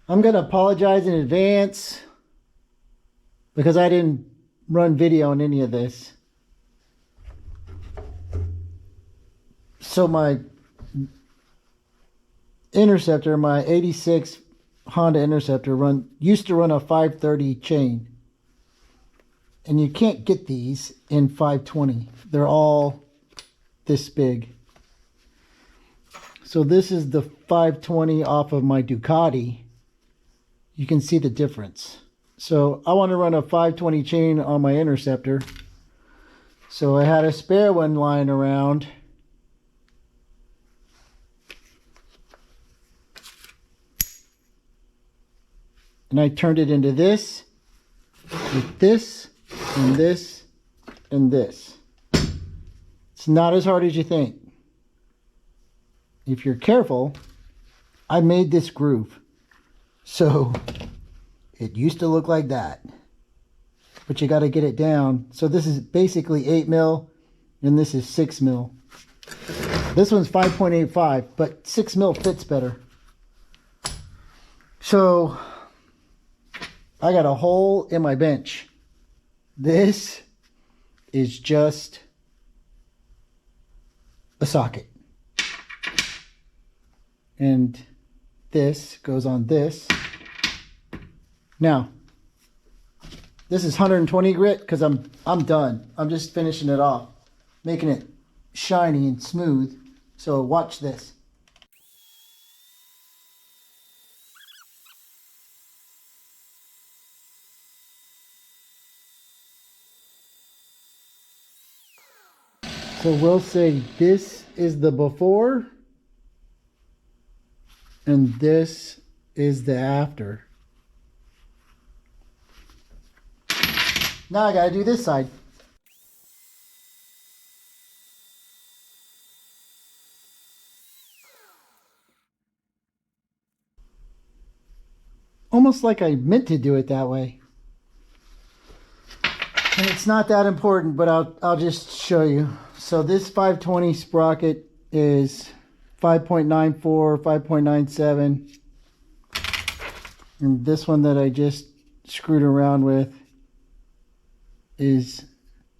I'm going to apologize in advance because I didn't run video on any of this. So my Interceptor, my 86 Honda Interceptor used to run a 530 chain. And you can't get these in 520. They're all this big. So this is the 520 off of my Ducati. You can see the difference. So I want to run a 520 chain on my Interceptor. So I had a spare one lying around. And I turned it into this, with this, and this, and this. It's not as hard as you think. If you're careful, I made this groove. So it used to look like that. But you got to get it down. So this is basically 8 mil, and this is 6 mil. This one's 5.85, but 6 mil fits better. So I got a hole in my bench. This is just a socket. And this goes on this. Now, this is 120 grit because I'm done. I'm just finishing it off, making it shiny and smooth. So watch this. So we'll say this is the before and this is the after. Now I gotta do this side. Almost like I meant to do it that way. And it's not that important, but I'll just show you. So this 520 sprocket is 5.94, 5.97. And this one that I just screwed around with is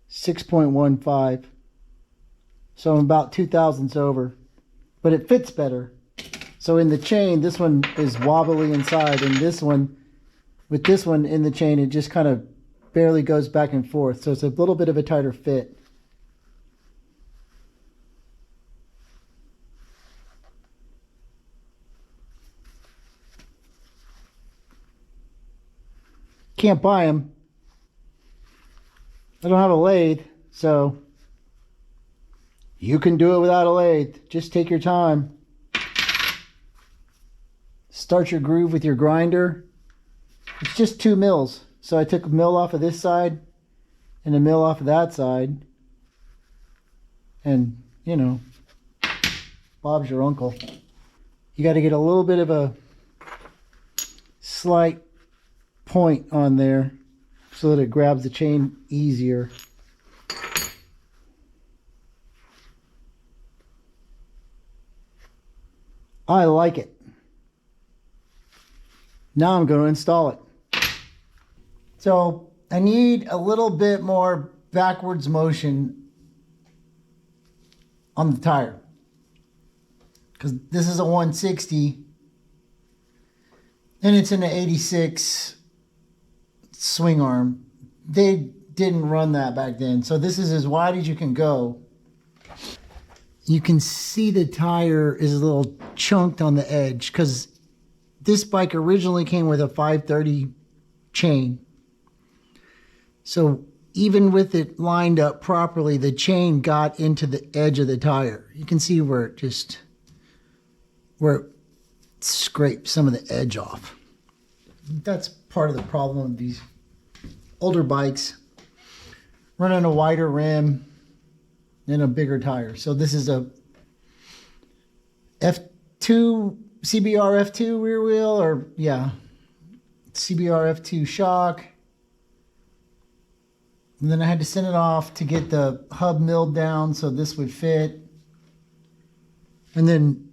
6.15. So I'm about 2 thousandths over. But it fits better. So in the chain, this one is wobbly inside, and this one, with this one in the chain, it just kind of barely goes back and forth. So it's a little bit of a tighter fit. Can't buy them. I don't have a lathe, so you can do it without a lathe. Just take your time. Start your groove with your grinder. It's just 2 mils. So I took a mil off of this side and a mil off of that side. And, you know, Bob's your uncle. You got to get a little bit of a slight point on there so that it grabs the chain easier. I like it. Now I'm going to install it. So I need a little bit more backwards motion on the tire, because this is a 160 and it's an 86 swing arm. They didn't run that back then. So this is as wide as you can go. You can see the tire is a little chunked on the edge because this bike originally came with a 530 chain. So even with it lined up properly, the chain got into the edge of the tire. You can see where it scraped some of the edge off. That's part of the problem of these older bikes, running a wider rim and a bigger tire. So this is a F2 CBR F2 rear wheel, or yeah, CBR F2 shock. And then I had to send it off to get the hub milled down so this would fit. And then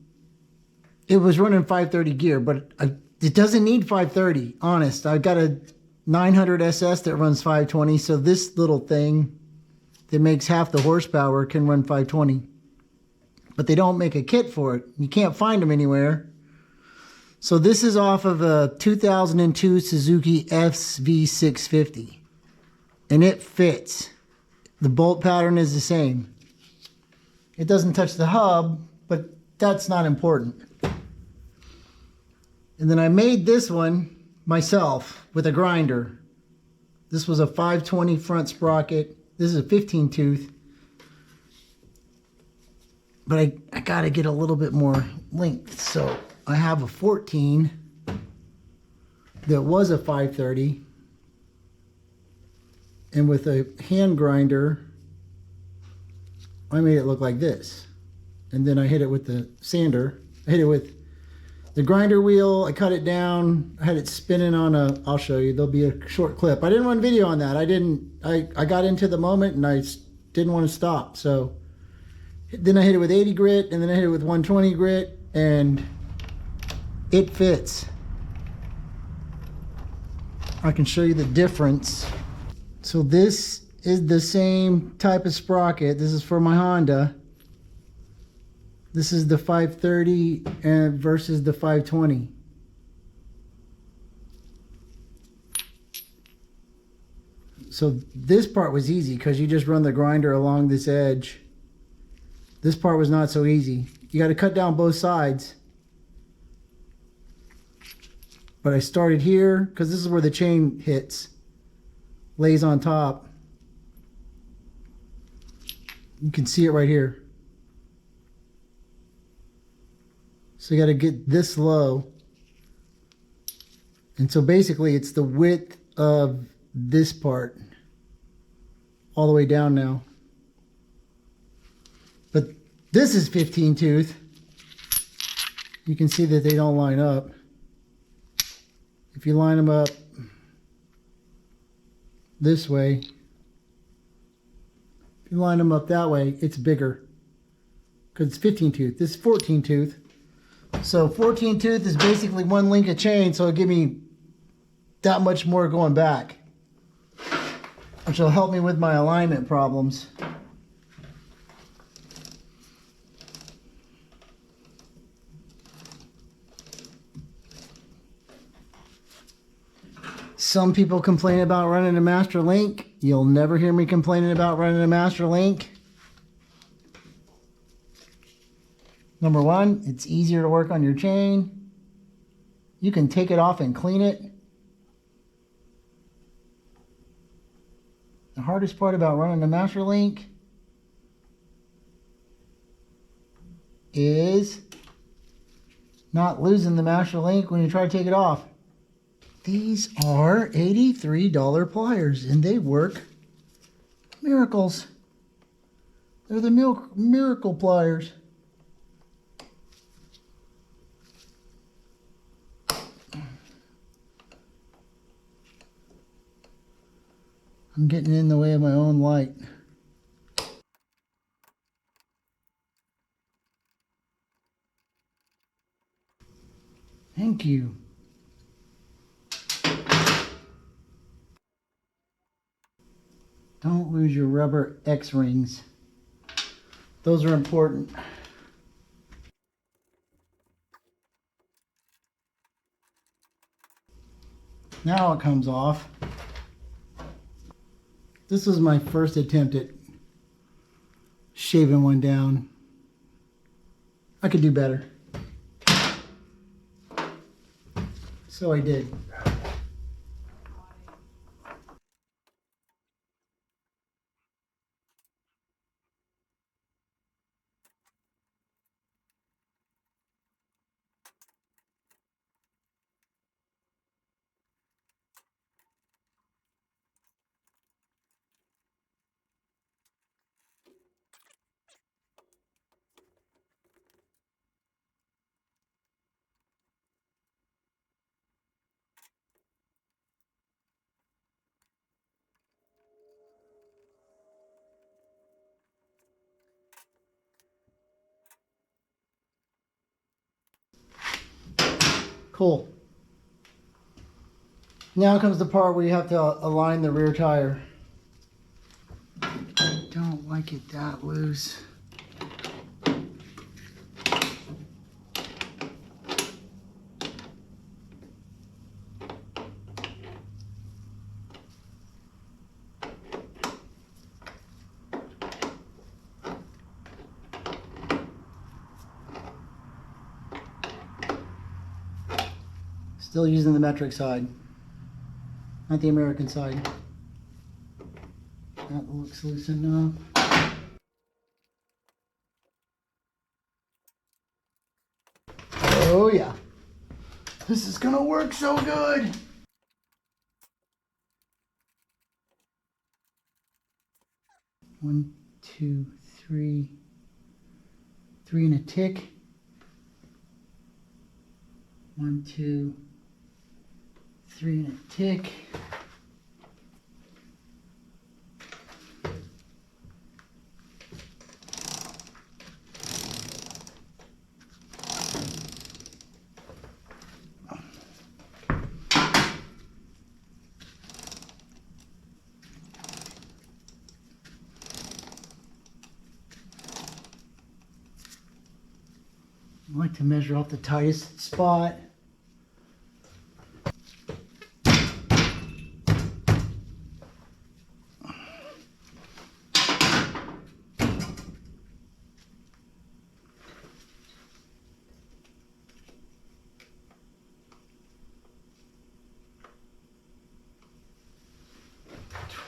it was running 530 gear, but It doesn't need 530, honest. I've got a 900 SS that runs 520, so this little thing that makes half the horsepower can run 520. But they don't make a kit for it. You can't find them anywhere. So this is off of a 2002 Suzuki SV650. And it fits. The bolt pattern is the same. It doesn't touch the hub, but that's not important. And then I made this one myself with a grinder. This was a 520 front sprocket. This is a 15 tooth. But I gotta get a little bit more length. So I have a 14 that was a 530. And with a hand grinder, I made it look like this. And then I hit it with the sander. I hit it with the grinder wheel. I cut it down. I had it spinning on a, I'll show you, there'll be a short clip. I didn't run video on that. I got into the moment and I didn't want to stop. So then I hit it with 80 grit and then I hit it with 120 grit and it fits. I can show you the difference. So this is the same type of sprocket. This is for my Honda. This is the 530 versus the 520. So this part was easy because you just run the grinder along this edge. This part was not so easy. You got to cut down both sides. But I started here because this is where the chain hits. Lays on top. You can see it right here. So you got to get this low. And so basically it's the width of this part all the way down now. But this is 15 tooth. You can see that they don't line up. If you line them up this way, if you line them up that way, it's bigger because it's 15 tooth. This is 14 tooth. So 14 tooth is basically one link of chain, so it'll give me that much more going back, which will help me with my alignment problems. Some people complain about running a master link. You'll never hear me complaining about running a master link. Number one, it's easier to work on your chain. You can take it off and clean it. The hardest part about running a master link is not losing the master link when you try to take it off. These are $83 pliers and they work miracles. They're the miracle pliers. I'm getting in the way of my own light. Thank you. Don't lose your rubber X-rings. Those are important. Now it comes off. This was my first attempt at shaving one down. I could do better. So I did. Cool. Now comes the part where you have to align the rear tire. Don't like it that loose. Still using the metric side, not the American side. That looks loose enough. Oh yeah, this is gonna work so good. One, two, three. 3 and a tick. 1, 2, 3 and a tick. I like to measure off the tightest spot.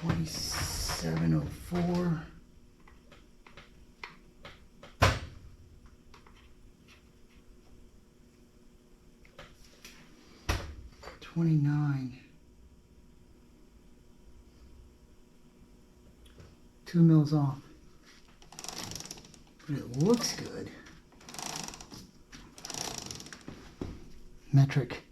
$27.04. $29. 2 mils off. But it looks good. Metric.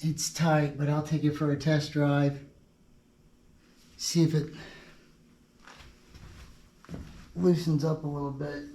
It's tight, but I'll take it for a test drive. See if it loosens up a little bit.